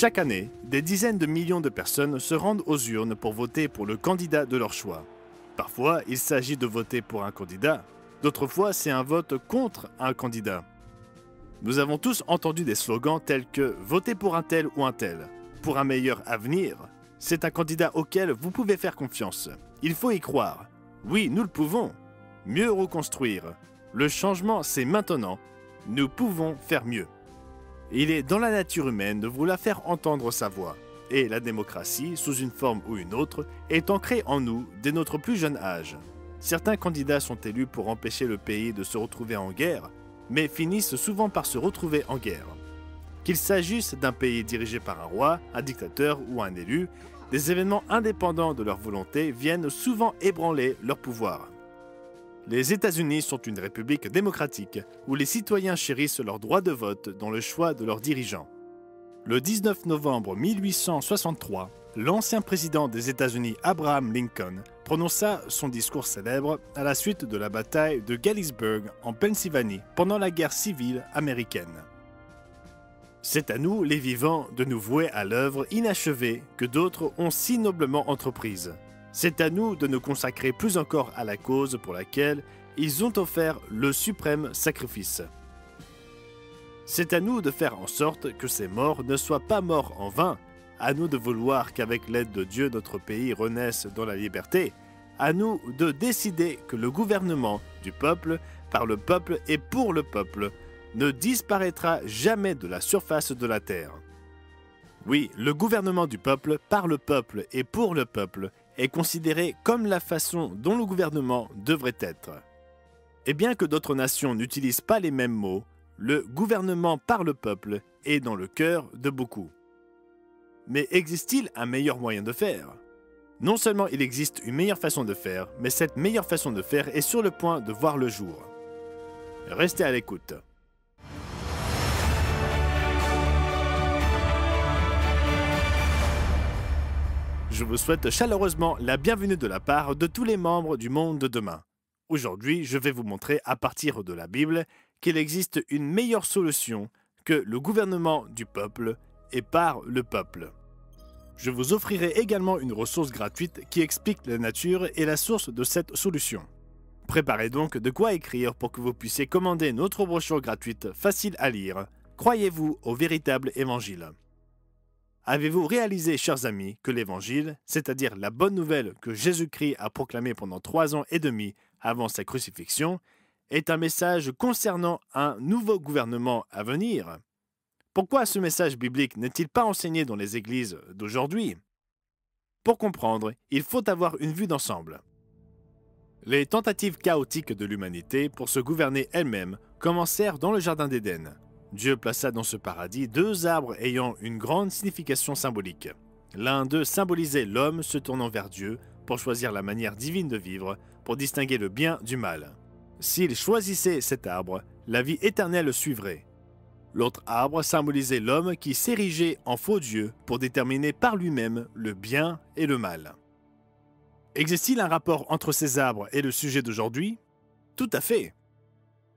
Chaque année, des dizaines de millions de personnes se rendent aux urnes pour voter pour le candidat de leur choix. Parfois, il s'agit de voter pour un candidat, d'autres fois, c'est un vote contre un candidat. Nous avons tous entendu des slogans tels que « Votez pour un tel ou un tel », pour un meilleur avenir. C'est un candidat auquel vous pouvez faire confiance. Il faut y croire. Oui, nous le pouvons. Mieux reconstruire. Le changement, c'est maintenant. Nous pouvons faire mieux. Il est dans la nature humaine de vouloir faire entendre sa voix. Et la démocratie, sous une forme ou une autre, est ancrée en nous dès notre plus jeune âge. Certains candidats sont élus pour empêcher le pays de se retrouver en guerre, mais finissent souvent par se retrouver en guerre. Qu'il s'agisse d'un pays dirigé par un roi, un dictateur ou un élu, des événements indépendants de leur volonté viennent souvent ébranler leur pouvoir. Les États-Unis sont une république démocratique où les citoyens chérissent leur droit de vote dans le choix de leurs dirigeants. Le 19 novembre 1863, l'ancien président des États-Unis Abraham Lincoln prononça son discours célèbre à la suite de la bataille de Gettysburg en Pennsylvanie pendant la guerre civile américaine. C'est à nous, les vivants, de nous vouer à l'œuvre inachevée que d'autres ont si noblement entreprise. C'est à nous de nous consacrer plus encore à la cause pour laquelle ils ont offert le suprême sacrifice. C'est à nous de faire en sorte que ces morts ne soient pas morts en vain, à nous de vouloir qu'avec l'aide de Dieu notre pays renaisse dans la liberté, à nous de décider que le gouvernement du peuple, par le peuple et pour le peuple, ne disparaîtra jamais de la surface de la terre. Oui, le gouvernement du peuple, par le peuple et pour le peuple, est considéré comme la façon dont le gouvernement devrait être. Et bien que d'autres nations n'utilisent pas les mêmes mots, le gouvernement par le peuple est dans le cœur de beaucoup. Mais existe-t-il un meilleur moyen de faire? Non seulement il existe une meilleure façon de faire, mais cette meilleure façon de faire est sur le point de voir le jour. Restez à l'écoute. Je vous souhaite chaleureusement la bienvenue de la part de tous les membres du monde de demain. Aujourd'hui, je vais vous montrer à partir de la Bible qu'il existe une meilleure solution que le gouvernement du peuple et par le peuple. Je vous offrirai également une ressource gratuite qui explique la nature et la source de cette solution. Préparez donc de quoi écrire pour que vous puissiez commander notre brochure gratuite facile à lire. Croyez-vous au véritable évangile? Avez-vous réalisé, chers amis, que l'Évangile, c'est-à-dire la bonne nouvelle que Jésus-Christ a proclamée pendant 3 ans et demi avant sa crucifixion, est un message concernant un nouveau gouvernement à venir? Pourquoi ce message biblique n'est-il pas enseigné dans les églises d'aujourd'hui? Pour comprendre, il faut avoir une vue d'ensemble. Les tentatives chaotiques de l'humanité pour se gouverner elle-même commencèrent dans le Jardin d'Éden. Dieu plaça dans ce paradis 2 arbres ayant une grande signification symbolique. L'un d'eux symbolisait l'homme se tournant vers Dieu pour choisir la manière divine de vivre, pour distinguer le bien du mal. S'il choisissait cet arbre, la vie éternelle le suivrait. L'autre arbre symbolisait l'homme qui s'érigeait en faux Dieu pour déterminer par lui-même le bien et le mal. Existe-t-il un rapport entre ces arbres et le sujet d'aujourd'hui? Tout à fait.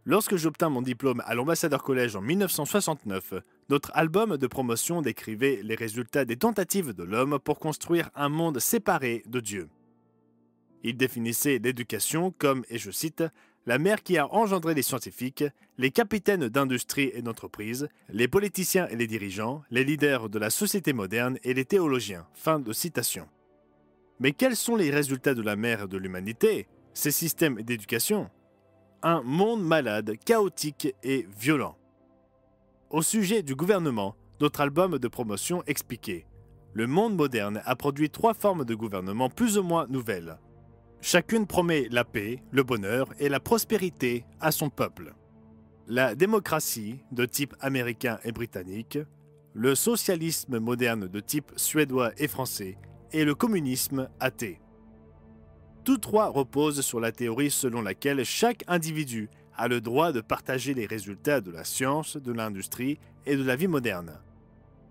Lorsque j'obtins mon diplôme à l'Ambassadeur College en 1969, notre album de promotion décrivait les résultats des tentatives de l'homme pour construire un monde séparé de Dieu. Il définissait l'éducation comme, et je cite, « la mère qui a engendré les scientifiques, les capitaines d'industrie et d'entreprise, les politiciens et les dirigeants, les leaders de la société moderne et les théologiens. » Fin de citation. Mais quels sont les résultats de la mère de l'humanité, ces systèmes d'éducation? Un monde malade, chaotique et violent. Au sujet du gouvernement, notre album de promotion expliquait « Le monde moderne a produit 3 formes de gouvernement plus ou moins nouvelles. Chacune promet la paix, le bonheur et la prospérité à son peuple. La démocratie de type américain et britannique, le socialisme moderne de type suédois et français et le communisme athée. Tous 3 reposent sur la théorie selon laquelle chaque individu a le droit de partager les résultats de la science, de l'industrie et de la vie moderne.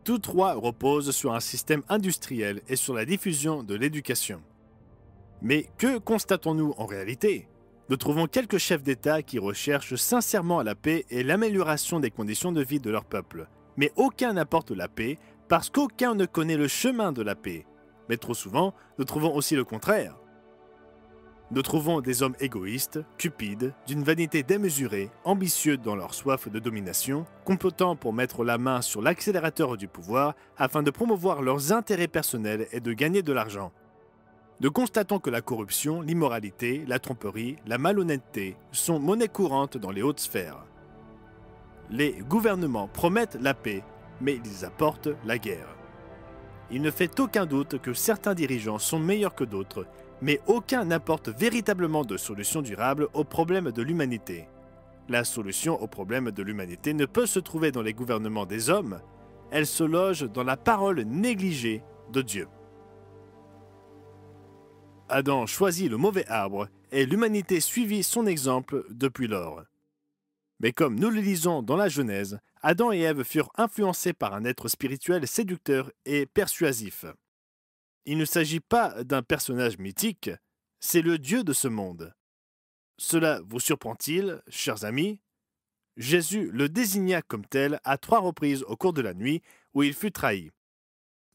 Tous 3 reposent sur un système industriel et sur la diffusion de l'éducation. Mais que constatons-nous en réalité? Nous trouvons quelques chefs d'État qui recherchent sincèrement la paix et l'amélioration des conditions de vie de leur peuple. Mais aucun n'apporte la paix Parce qu'aucun ne connaît le chemin de la paix. Mais trop souvent, nous trouvons aussi le contraire. Nous trouvons des hommes égoïstes, cupides, d'une vanité démesurée, ambitieux dans leur soif de domination, complotant pour mettre la main sur l'accélérateur du pouvoir afin de promouvoir leurs intérêts personnels et de gagner de l'argent. Nous constatons que la corruption, l'immoralité, la tromperie, la malhonnêteté sont monnaie courante dans les hautes sphères. Les gouvernements promettent la paix, mais ils apportent la guerre. Il ne fait aucun doute que certains dirigeants sont meilleurs que d'autres, mais aucun n'apporte véritablement de solution durable aux problèmes de l'humanité. La solution aux problèmes de l'humanité ne peut se trouver dans les gouvernements des hommes, elle se loge dans la parole négligée de Dieu. Adam choisit le mauvais arbre et l'humanité suivit son exemple depuis lors. Mais comme nous le lisons dans la Genèse, Adam et Ève furent influencés par un être spirituel séducteur et persuasif. Il ne s'agit pas d'un personnage mythique, c'est le Dieu de ce monde. Cela vous surprend-il, chers amis? Jésus le désigna comme tel à 3 reprises au cours de la nuit où il fut trahi.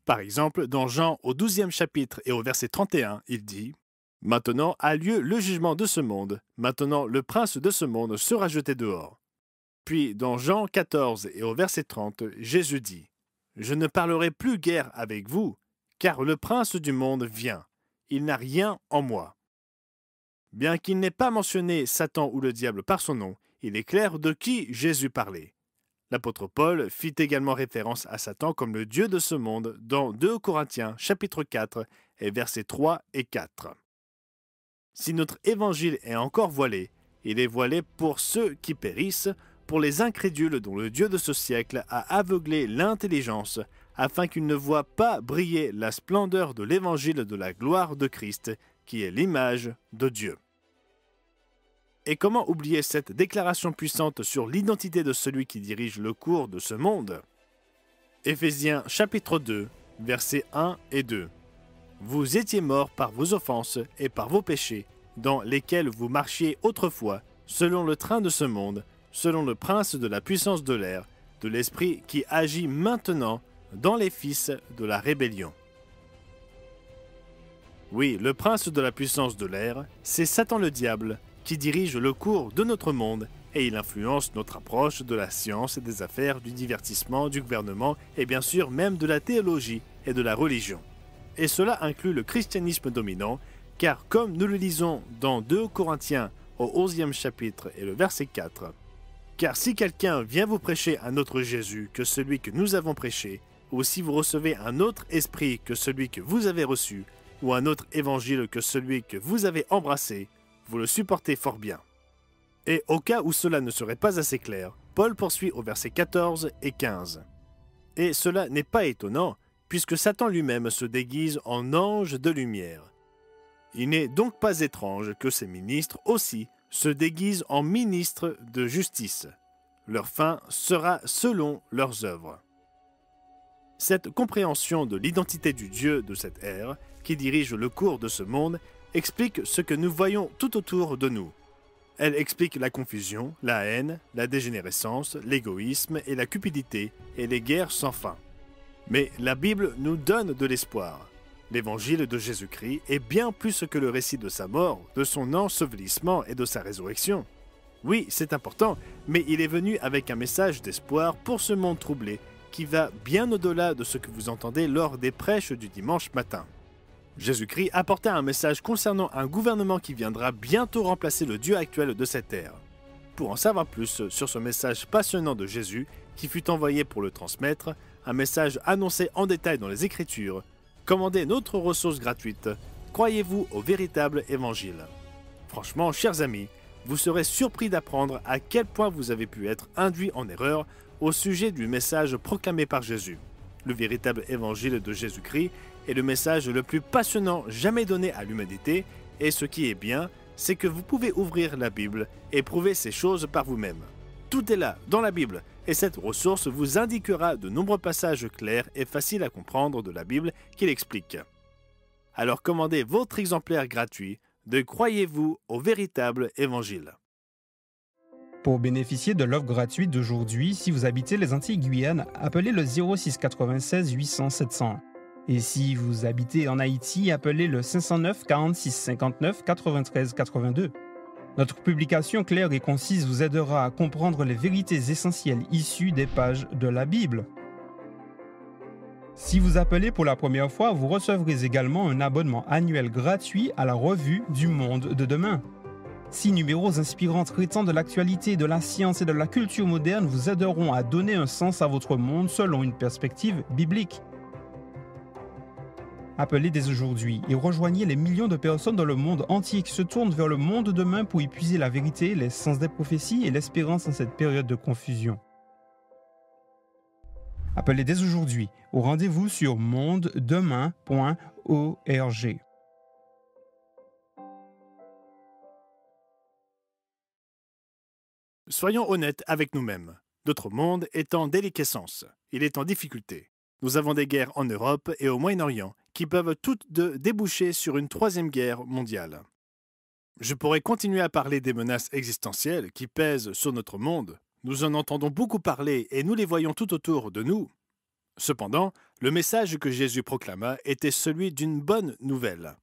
Par exemple, dans Jean au 12e chapitre et au verset 31, il dit « Maintenant a lieu le jugement de ce monde, maintenant le prince de ce monde sera jeté dehors. » Puis dans Jean 14 et au verset 30, Jésus dit « Je ne parlerai plus guère avec vous, car le prince du monde vient, il n'a rien en moi. » Bien qu'il n'ait pas mentionné Satan ou le diable par son nom, il est clair de qui Jésus parlait. L'apôtre Paul fit également référence à Satan comme le dieu de ce monde dans 2 Corinthiens chapitre 4 et versets 3 et 4. Si notre évangile est encore voilé, il est voilé pour ceux qui périssent, pour les incrédules dont le Dieu de ce siècle a aveuglé l'intelligence, afin qu'ils ne voient pas briller la splendeur de l'évangile de la gloire de Christ, qui est l'image de Dieu. Et comment oublier cette déclaration puissante sur l'identité de celui qui dirige le cours de ce monde? Éphésiens chapitre 2, versets 1 et 2. Vous étiez morts par vos offenses et par vos péchés, dans lesquels vous marchiez autrefois, selon le train de ce monde, selon le prince de la puissance de l'air, de l'esprit qui agit maintenant dans les fils de la rébellion. Oui, le prince de la puissance de l'air, c'est Satan le diable, qui dirige le cours de notre monde et il influence notre approche de la science, des affaires, du divertissement, du gouvernement et bien sûr même de la théologie et de la religion. Et cela inclut le christianisme dominant, car comme nous le lisons dans 2 Corinthiens au 11e chapitre et le verset 4, « Car si quelqu'un vient vous prêcher un autre Jésus que celui que nous avons prêché, ou si vous recevez un autre esprit que celui que vous avez reçu, ou un autre évangile que celui que vous avez embrassé, vous le supportez fort bien. » Et au cas où cela ne serait pas assez clair, Paul poursuit au verset 14 et 15. « Et cela n'est pas étonnant, puisque Satan lui-même se déguise en ange de lumière. Il n'est donc pas étrange que ses ministres aussi se déguisent en ministres de justice. Leur fin sera selon leurs œuvres. » Cette compréhension de l'identité du Dieu de cette ère, qui dirige le cours de ce monde, explique ce que nous voyons tout autour de nous. Elle explique la confusion, la haine, la dégénérescence, l'égoïsme et la cupidité et les guerres sans fin. Mais la Bible nous donne de l'espoir. L'évangile de Jésus-Christ est bien plus que le récit de sa mort, de son ensevelissement et de sa résurrection. Oui, c'est important, mais il est venu avec un message d'espoir pour ce monde troublé qui va bien au-delà de ce que vous entendez lors des prêches du dimanche matin. Jésus-Christ apporta un message concernant un gouvernement qui viendra bientôt remplacer le Dieu actuel de cette ère. Pour en savoir plus sur ce message passionnant de Jésus qui fut envoyé pour le transmettre, un message annoncé en détail dans les Écritures, commandez notre ressource gratuite « Croyez-vous au véritable évangile ?» Franchement, chers amis, vous serez surpris d'apprendre à quel point vous avez pu être induit en erreur au sujet du message proclamé par Jésus. Le véritable évangile de Jésus-Christ est le message le plus passionnant jamais donné à l'humanité, et ce qui est bien, c'est que vous pouvez ouvrir la Bible et prouver ces choses par vous-même. Tout est là, dans la Bible, et cette ressource vous indiquera de nombreux passages clairs et faciles à comprendre de la Bible qui l'expliquent. Alors commandez votre exemplaire gratuit de « Croyez-vous au véritable évangile ?» Pour bénéficier de l'offre gratuite d'aujourd'hui, si vous habitez les Antilles-Guyane, appelez le 0696 800 701. Et si vous habitez en Haïti, appelez le 509 46 59 93 82. Notre publication claire et concise vous aidera à comprendre les vérités essentielles issues des pages de la Bible. Si vous appelez pour la première fois, vous recevrez également un abonnement annuel gratuit à la revue du Monde de demain. 6 numéros inspirants traitant de l'actualité, de la science et de la culture moderne vous aideront à donner un sens à votre monde selon une perspective biblique. Appelez dès aujourd'hui et rejoignez les millions de personnes dans le monde entier qui se tournent vers le monde de demain pour y puiser la vérité, les sens des prophéties et l'espérance en cette période de confusion. Appelez dès aujourd'hui au rendez-vous sur mondedemain.org. Soyons honnêtes avec nous-mêmes. Notre monde est en déliquescence. Il est en difficulté. Nous avons des guerres en Europe et au Moyen-Orient qui peuvent toutes deux déboucher sur une troisième guerre mondiale. Je pourrais continuer à parler des menaces existentielles qui pèsent sur notre monde. Nous en entendons beaucoup parler et nous les voyons tout autour de nous. Cependant, le message que Jésus proclama était celui d'une bonne nouvelle.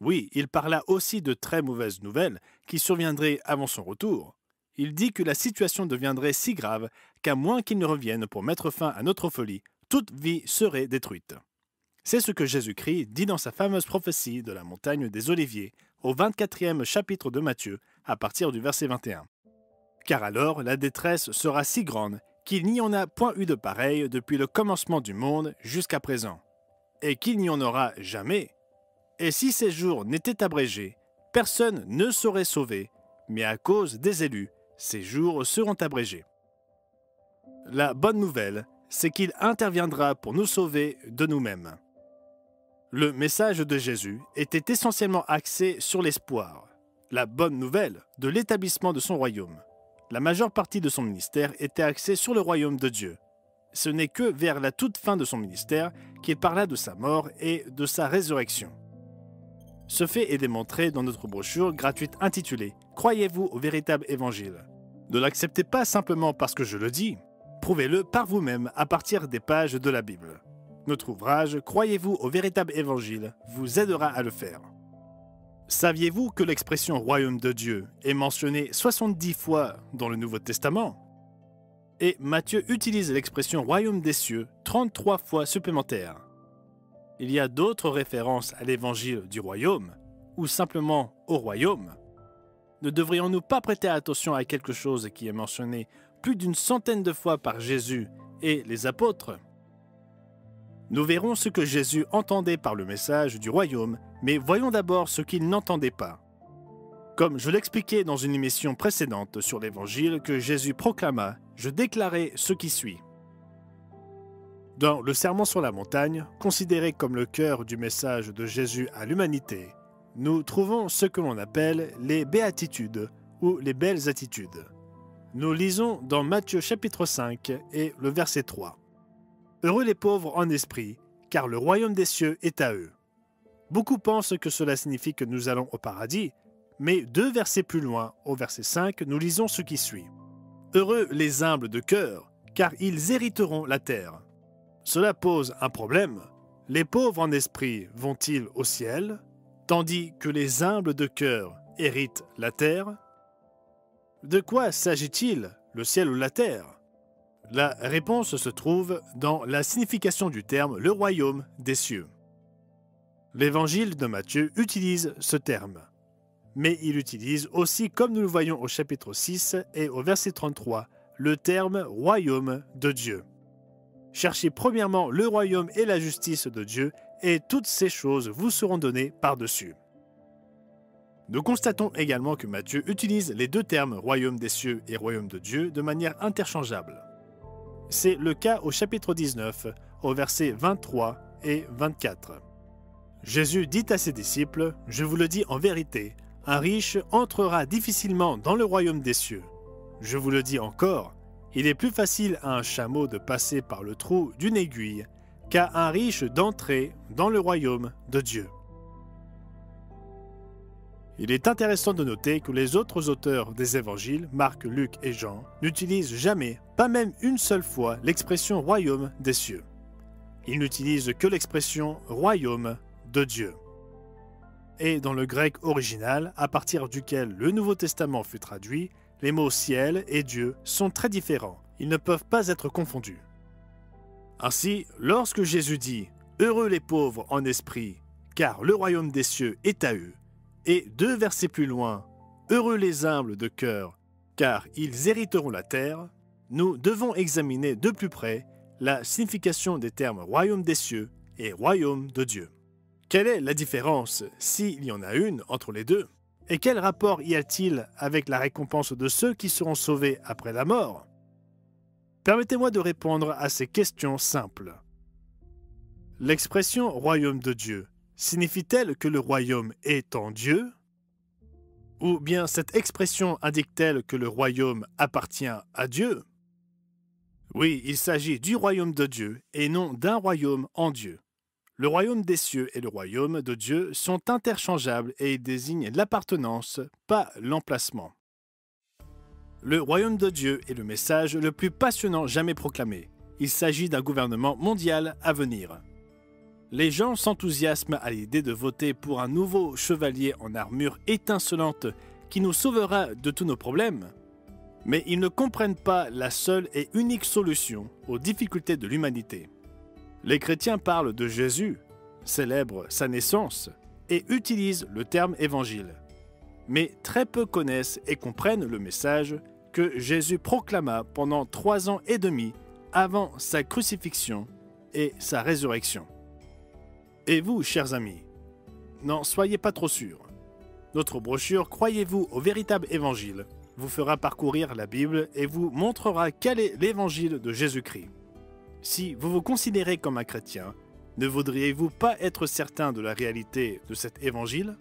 Oui, il parla aussi de très mauvaises nouvelles qui surviendraient avant son retour. Il dit que la situation deviendrait si grave qu'à moins qu'il ne revienne pour mettre fin à notre folie, toute vie serait détruite. C'est ce que Jésus-Christ dit dans sa fameuse prophétie de la montagne des Oliviers, au 24e chapitre de Matthieu, à partir du verset 21. Car alors la détresse sera si grande qu'il n'y en a point eu de pareil depuis le commencement du monde jusqu'à présent, et qu'il n'y en aura jamais. Et si ces jours n'étaient abrégés, personne ne serait sauvé, mais à cause des élus, ces jours seront abrégés. La bonne nouvelle, c'est qu'il interviendra pour nous sauver de nous-mêmes. Le message de Jésus était essentiellement axé sur l'espoir, la bonne nouvelle de l'établissement de son royaume. La majeure partie de son ministère était axée sur le royaume de Dieu. Ce n'est que vers la toute fin de son ministère qu'il parla de sa mort et de sa résurrection. Ce fait est démontré dans notre brochure gratuite intitulée « Croyez-vous au véritable évangile ?» Ne l'acceptez pas simplement parce que je le dis. Prouvez-le par vous-même à partir des pages de la Bible. Notre ouvrage « Croyez-vous au véritable évangile » vous aidera à le faire. Saviez-vous que l'expression « royaume de Dieu » est mentionnée 70 fois dans le Nouveau Testament? Et Matthieu utilise l'expression « royaume des cieux » 33 fois supplémentaires. Il y a d'autres références à l'évangile du royaume, ou simplement au royaume. Ne devrions-nous pas prêter attention à quelque chose qui est mentionné plus d'une centaine de fois par Jésus et les apôtres? Nous verrons ce que Jésus entendait par le message du royaume, mais voyons d'abord ce qu'il n'entendait pas. Comme je l'expliquais dans une émission précédente sur l'évangile que Jésus proclama, je déclarai ce qui suit. Dans le Sermon sur la montagne, considéré comme le cœur du message de Jésus à l'humanité, nous trouvons ce que l'on appelle les béatitudes ou les belles attitudes. Nous lisons dans Matthieu chapitre 5 et le verset 3. « Heureux les pauvres en esprit, car le royaume des cieux est à eux. » Beaucoup pensent que cela signifie que nous allons au paradis, mais 2 versets plus loin, au verset 5, nous lisons ce qui suit. « Heureux les humbles de cœur, car ils hériteront la terre. » Cela pose un problème. Les pauvres en esprit vont-ils au ciel, tandis que les humbles de cœur héritent la terre? De quoi s'agit-il, le ciel ou la terre? La réponse se trouve dans la signification du terme « le royaume des cieux ». L'évangile de Matthieu utilise ce terme, mais il utilise aussi, comme nous le voyons au chapitre 6 et au verset 33, le terme « royaume de Dieu ». Cherchez premièrement le royaume et la justice de Dieu, et toutes ces choses vous seront données par-dessus. Nous constatons également que Matthieu utilise les 2 termes « royaume des cieux » et « royaume de Dieu » de manière interchangeable. C'est le cas au chapitre 19, au verset 23 et 24. Jésus dit à ses disciples « Je vous le dis en vérité, un riche entrera difficilement dans le royaume des cieux. Je vous le dis encore, il est plus facile à un chameau de passer par le trou d'une aiguille qu'à un riche d'entrer dans le royaume de Dieu. » Il est intéressant de noter que les autres auteurs des évangiles, Marc, Luc et Jean, n'utilisent jamais, pas même une seule fois, l'expression royaume des cieux. Ils n'utilisent que l'expression royaume de Dieu. Et dans le grec original, à partir duquel le Nouveau Testament fut traduit, les mots ciel et Dieu sont très différents. Ils ne peuvent pas être confondus. Ainsi, lorsque Jésus dit « Heureux les pauvres en esprit, car le royaume des cieux est à eux », et 2 versets plus loin « Heureux les humbles de cœur, car ils hériteront la terre », nous devons examiner de plus près la signification des termes « royaume des cieux » et « royaume de Dieu ». Quelle est la différence, s'il y en a une, entre les deux? Et quel rapport y a-t-il avec la récompense de ceux qui seront sauvés après la mort? Permettez-moi de répondre à ces questions simples. L'expression « royaume de Dieu » signifie-t-elle que le royaume est en Dieu? Ou bien cette expression indique-t-elle que le royaume appartient à Dieu? Oui, il s'agit du royaume de Dieu et non d'un royaume en Dieu. Le royaume des cieux et le royaume de Dieu sont interchangeables et ils désignent l'appartenance, pas l'emplacement. Le royaume de Dieu est le message le plus passionnant jamais proclamé. Il s'agit d'un gouvernement mondial à venir. Les gens s'enthousiasment à l'idée de voter pour un nouveau chevalier en armure étincelante qui nous sauvera de tous nos problèmes. Mais ils ne comprennent pas la seule et unique solution aux difficultés de l'humanité. Les chrétiens parlent de Jésus, célèbrent sa naissance et utilisent le terme évangile. Mais très peu connaissent et comprennent le message que Jésus proclama pendant 3 ans et demi avant sa crucifixion et sa résurrection. Et vous, chers amis, n'en soyez pas trop sûrs. Notre brochure « Croyez-vous au véritable évangile » vous fera parcourir la Bible et vous montrera quel est l'évangile de Jésus-Christ. Si vous vous considérez comme un chrétien, ne voudriez-vous pas être certain de la réalité de cet évangile?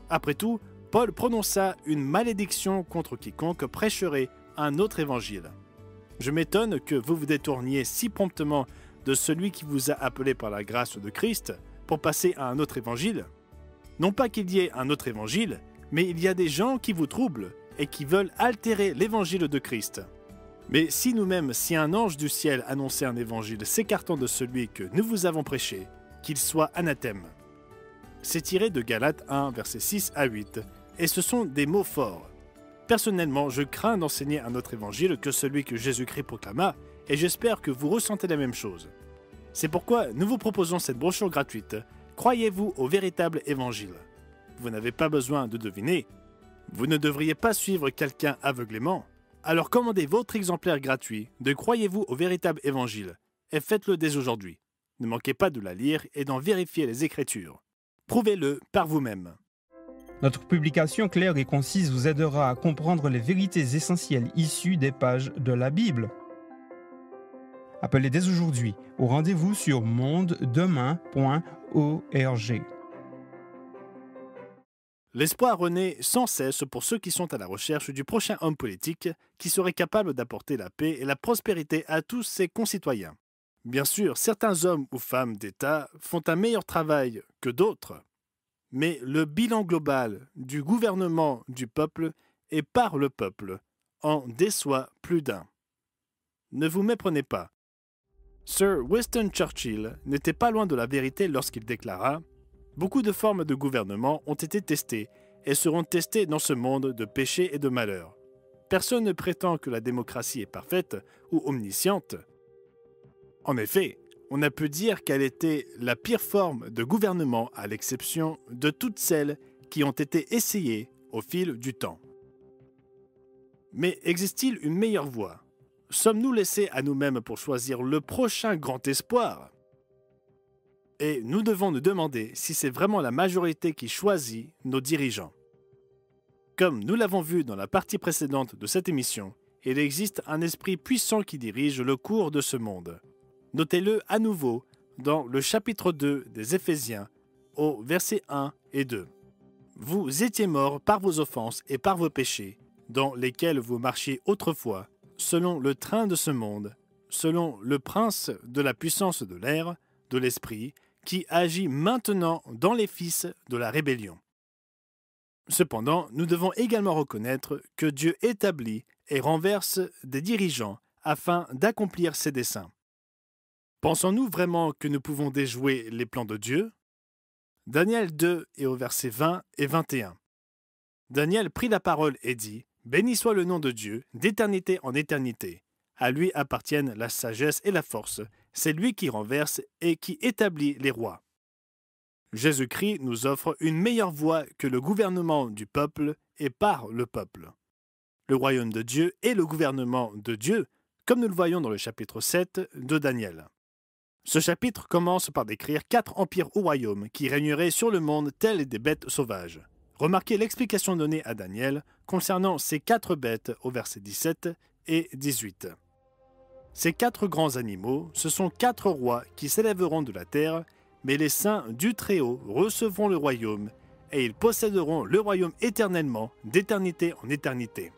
Après tout, Paul prononça une malédiction contre quiconque prêcherait un autre évangile. Je m'étonne que vous vous détourniez si promptement de celui qui vous a appelé par la grâce de Christ pour passer à un autre évangile. Non pas qu'il y ait un autre évangile, mais il y a des gens qui vous troublent et qui veulent altérer l'évangile de Christ. Mais si nous-mêmes, si un ange du ciel annonçait un évangile s'écartant de celui que nous vous avons prêché, qu'il soit anathème. C'est tiré de Galates 1, versets 6 à 8, et ce sont des mots forts. Personnellement, je crains d'enseigner un autre évangile que celui que Jésus-Christ proclama, et j'espère que vous ressentez la même chose. C'est pourquoi nous vous proposons cette brochure gratuite « Croyez-vous au véritable évangile ?» Vous n'avez pas besoin de deviner. Vous ne devriez pas suivre quelqu'un aveuglément. Alors commandez votre exemplaire gratuit de Croyez-vous au véritable évangile et faites-le dès aujourd'hui. Ne manquez pas de la lire et d'en vérifier les Écritures. Prouvez-le par vous-même. Notre publication claire et concise vous aidera à comprendre les vérités essentielles issues des pages de la Bible. Appelez dès aujourd'hui au rendez-vous sur mondedemain.org. L'espoir renaît sans cesse pour ceux qui sont à la recherche du prochain homme politique qui serait capable d'apporter la paix et la prospérité à tous ses concitoyens. Bien sûr, certains hommes ou femmes d'État font un meilleur travail que d'autres, mais le bilan global du gouvernement du peuple et par le peuple en déçoit plus d'un. Ne vous méprenez pas. Sir Winston Churchill n'était pas loin de la vérité lorsqu'il déclara « Beaucoup de formes de gouvernement ont été testées et seront testées dans ce monde de péché et de malheur. Personne ne prétend que la démocratie est parfaite ou omnisciente. En effet, on a pu dire qu'elle était la pire forme de gouvernement à l'exception de toutes celles qui ont été essayées au fil du temps. Mais existe-t-il une meilleure voie? Sommes-nous laissés à nous-mêmes pour choisir le prochain grand espoir? Et nous devons nous demander si c'est vraiment la majorité qui choisit nos dirigeants. Comme nous l'avons vu dans la partie précédente de cette émission, il existe un esprit puissant qui dirige le cours de ce monde. Notez-le à nouveau dans le chapitre 2 des Éphésiens, au verset 1 et 2. Vous étiez morts par vos offenses et par vos péchés, dans lesquels vous marchiez autrefois, selon le train de ce monde, selon le prince de la puissance de l'air, de l'esprit, qui agit maintenant dans les fils de la rébellion. Cependant, nous devons également reconnaître que Dieu établit et renverse des dirigeants afin d'accomplir ses desseins. Pensons-nous vraiment que nous pouvons déjouer les plans de Dieu? Daniel 2 et au verset 20 et 21. Daniel prit la parole et dit « Béni soit le nom de Dieu, d'éternité en éternité. À lui appartiennent la sagesse et la force. C'est lui qui renverse et qui établit les rois. » Jésus-Christ nous offre une meilleure voie que le gouvernement du peuple et par le peuple. Le royaume de Dieu est le gouvernement de Dieu, comme nous le voyons dans le chapitre 7 de Daniel. Ce chapitre commence par décrire 4 empires ou royaumes qui régneraient sur le monde tels des bêtes sauvages. Remarquez l'explication donnée à Daniel concernant ces 4 bêtes au verset 17 et 18. Ces 4 grands animaux, ce sont 4 rois qui s'élèveront de la terre, mais les saints du Très-Haut recevront le royaume, et ils posséderont le royaume éternellement, d'éternité en éternité.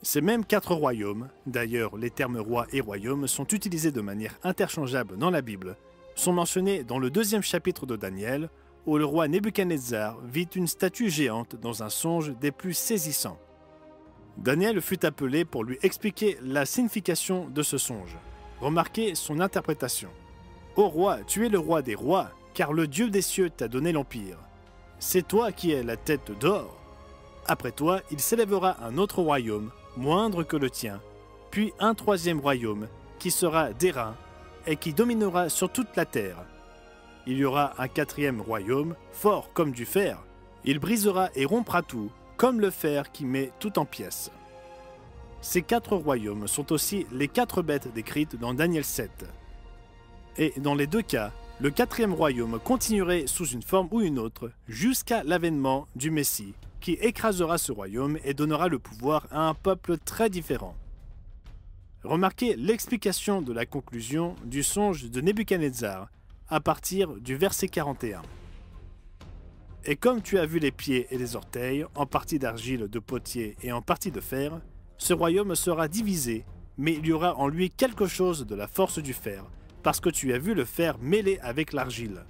Ces mêmes 4 royaumes, d'ailleurs les termes roi et royaume sont utilisés de manière interchangeable dans la Bible, sont mentionnés dans le 2e chapitre de Daniel, où le roi Nebuchadnezzar vit une statue géante dans un songe des plus saisissants. Daniel fut appelé pour lui expliquer la signification de ce songe. Remarquez son interprétation. « Ô roi, tu es le roi des rois, car le Dieu des cieux t'a donné l'empire. C'est toi qui es la tête d'or. Après toi, il s'élèvera un autre royaume, moindre que le tien, puis un 3e royaume, qui sera d'airain, et qui dominera sur toute la terre. Il y aura un 4e royaume, fort comme du fer. Il brisera et rompra tout, comme le fer qui met tout en pièces. » Ces 4 royaumes sont aussi les 4 bêtes décrites dans Daniel 7. Et dans les 2 cas, le 4e royaume continuerait sous une forme ou une autre jusqu'à l'avènement du Messie, qui écrasera ce royaume et donnera le pouvoir à un peuple très différent. Remarquez l'explication de la conclusion du songe de Nebuchadnezzar à partir du verset 41. « Et comme tu as vu les pieds et les orteils, en partie d'argile de potier et en partie de fer, ce royaume sera divisé, mais il y aura en lui quelque chose de la force du fer, parce que tu as vu le fer mêlé avec l'argile.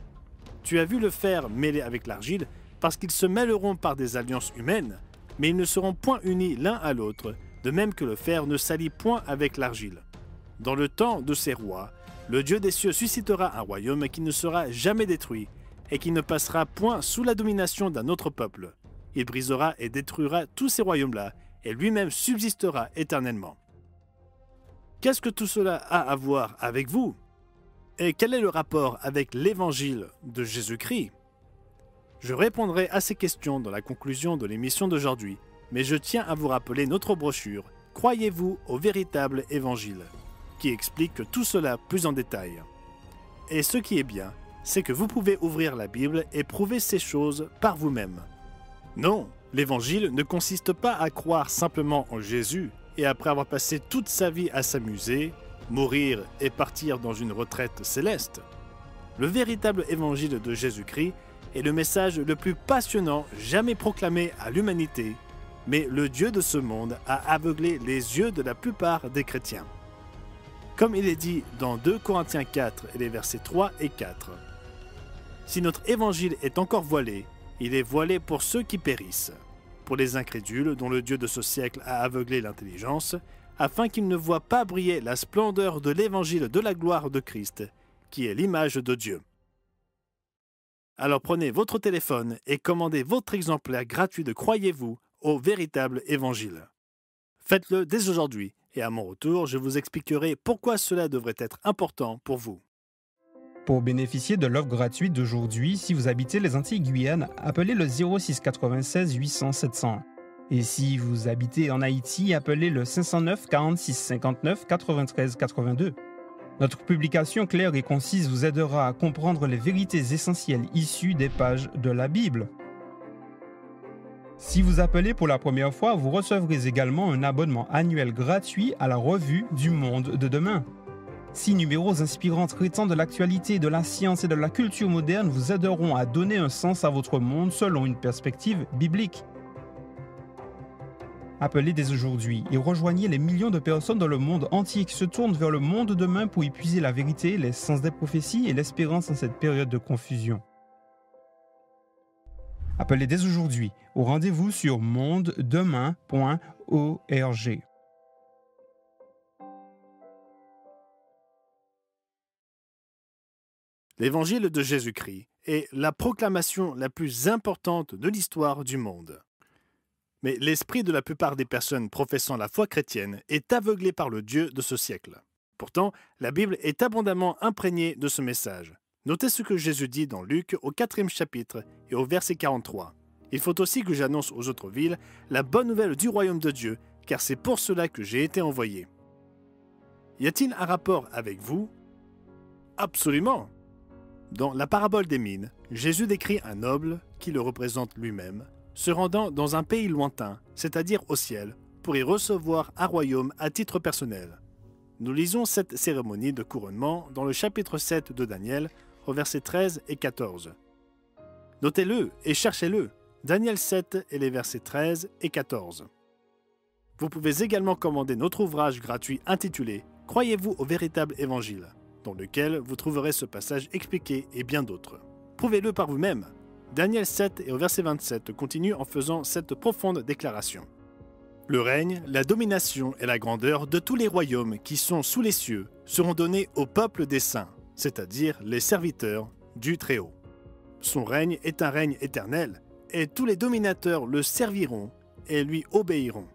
Tu as vu le fer mêlé avec l'argile, parce qu'ils se mêleront par des alliances humaines, mais ils ne seront point unis l'un à l'autre, de même que le fer ne s'allie point avec l'argile. Dans le temps de ces rois, le Dieu des cieux suscitera un royaume qui ne sera jamais détruit, et qui ne passera point sous la domination d'un autre peuple. Il brisera et détruira tous ces royaumes-là, et lui-même subsistera éternellement. » Qu'est-ce que tout cela a à voir avec vous? Et quel est le rapport avec l'évangile de Jésus-Christ? Je répondrai à ces questions dans la conclusion de l'émission d'aujourd'hui, mais je tiens à vous rappeler notre brochure « Croyez-vous au véritable évangile ?» qui explique tout cela plus en détail. Et ce qui est bien, c'est que vous pouvez ouvrir la Bible et prouver ces choses par vous-même. Non, l'évangile ne consiste pas à croire simplement en Jésus et après avoir passé toute sa vie à s'amuser, mourir et partir dans une retraite céleste. Le véritable évangile de Jésus-Christ est le message le plus passionnant jamais proclamé à l'humanité, mais le Dieu de ce monde a aveuglé les yeux de la plupart des chrétiens. Comme il est dit dans 2 Corinthiens 4 et les versets 3 et 4. Si notre évangile est encore voilé, il est voilé pour ceux qui périssent, pour les incrédules dont le Dieu de ce siècle a aveuglé l'intelligence, afin qu'ils ne voient pas briller la splendeur de l'évangile de la gloire de Christ, qui est l'image de Dieu. Alors prenez votre téléphone et commandez votre exemplaire gratuit de Croyez-vous au véritable évangile. Faites-le dès aujourd'hui et à mon retour, je vous expliquerai pourquoi cela devrait être important pour vous. Pour bénéficier de l'offre gratuite d'aujourd'hui, si vous habitez les Antilles-Guyane, appelez le 06 96 800 700. Et si vous habitez en Haïti, appelez le 509 46 59 93 82. Notre publication claire et concise vous aidera à comprendre les vérités essentielles issues des pages de la Bible. Si vous appelez pour la première fois, vous recevrez également un abonnement annuel gratuit à la revue du Monde de demain. 6 numéros inspirants traitant de l'actualité, de la science et de la culture moderne vous aideront à donner un sens à votre monde selon une perspective biblique. Appelez dès aujourd'hui et rejoignez les millions de personnes dans le monde entier qui se tournent vers le monde de demain pour y puiser la vérité, les sens des prophéties et l'espérance en cette période de confusion. Appelez dès aujourd'hui au rendez-vous sur mondedemain.org. L'évangile de Jésus-Christ est la proclamation la plus importante de l'histoire du monde. Mais l'esprit de la plupart des personnes professant la foi chrétienne est aveuglé par le Dieu de ce siècle. Pourtant, la Bible est abondamment imprégnée de ce message. Notez ce que Jésus dit dans Luc au 4e chapitre et au verset 43. « Il faut aussi que j'annonce aux autres villes la bonne nouvelle du royaume de Dieu, car c'est pour cela que j'ai été envoyé. » Y a-t-il un rapport avec vous? Absolument! Dans la parabole des mines, Jésus décrit un noble, qui le représente lui-même, se rendant dans un pays lointain, c'est-à-dire au ciel, pour y recevoir un royaume à titre personnel. Nous lisons cette cérémonie de couronnement dans le chapitre 7 de Daniel, au versets 13 et 14. Notez-le et cherchez-le, Daniel 7 et les versets 13 et 14. Vous pouvez également commander notre ouvrage gratuit intitulé « Croyez-vous au véritable évangile ?» dans lequel vous trouverez ce passage expliqué et bien d'autres. Prouvez-le par vous-même. Daniel 7 et au verset 27 continue en faisant cette profonde déclaration. Le règne, la domination et la grandeur de tous les royaumes qui sont sous les cieux seront donnés au peuple des saints, c'est-à-dire les serviteurs du Très-Haut. Son règne est un règne éternel, et tous les dominateurs le serviront et lui obéiront.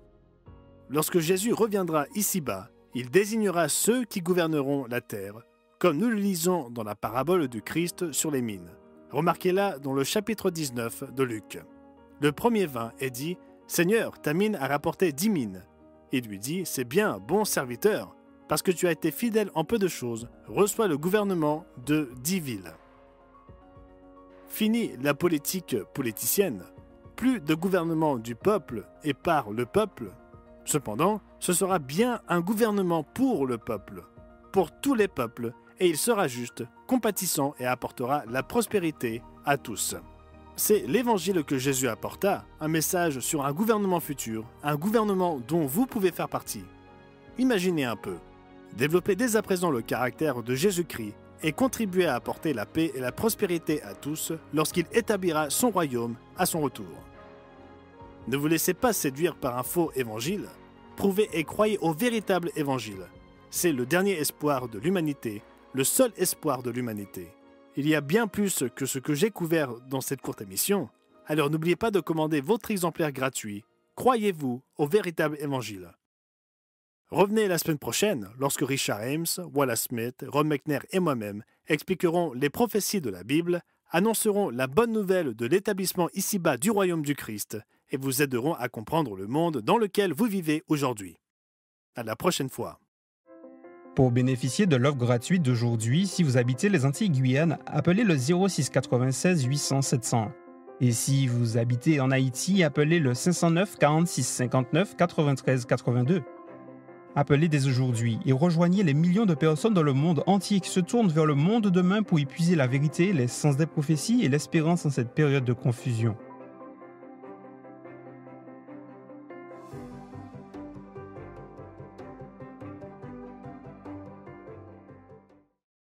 Lorsque Jésus reviendra ici-bas, il désignera ceux qui gouverneront la terre, comme nous le lisons dans la parabole du Christ sur les mines. Remarquez-la dans le chapitre 19 de Luc. Le premier vint et dit « Seigneur, ta mine a rapporté 10 mines. » Il lui dit « C'est bien, bon serviteur, parce que tu as été fidèle en peu de choses, reçois le gouvernement de 10 villes. » Fini la politique politicienne, plus de gouvernement du peuple et par le peuple. Cependant, ce sera bien un gouvernement pour le peuple, pour tous les peuples, et il sera juste, compatissant et apportera la prospérité à tous. C'est l'évangile que Jésus apporta, un message sur un gouvernement futur, un gouvernement dont vous pouvez faire partie. Imaginez un peu. Développez dès à présent le caractère de Jésus-Christ et contribuez à apporter la paix et la prospérité à tous lorsqu'il établira son royaume à son retour. Ne vous laissez pas séduire par un faux évangile. Prouvez et croyez au véritable évangile. C'est le dernier espoir de l'humanité, le seul espoir de l'humanité. Il y a bien plus que ce que j'ai couvert dans cette courte émission, alors n'oubliez pas de commander votre exemplaire gratuit. Croyez-vous au véritable évangile? Revenez la semaine prochaine lorsque Richard Ames, Wallace Smith, Ron McNair et moi-même expliquerons les prophéties de la Bible, annoncerons la bonne nouvelle de l'établissement ici-bas du royaume du Christ et vous aiderons à comprendre le monde dans lequel vous vivez aujourd'hui. À la prochaine fois. Pour bénéficier de l'offre gratuite d'aujourd'hui, si vous habitez les Antilles-Guyane, appelez le 06 96 800 701. Et si vous habitez en Haïti, appelez le 509 46 59 93 82. Appelez dès aujourd'hui et rejoignez les millions de personnes dans le monde entier qui se tournent vers le monde de demain pour y puiser la vérité, les sens des prophéties et l'espérance en cette période de confusion.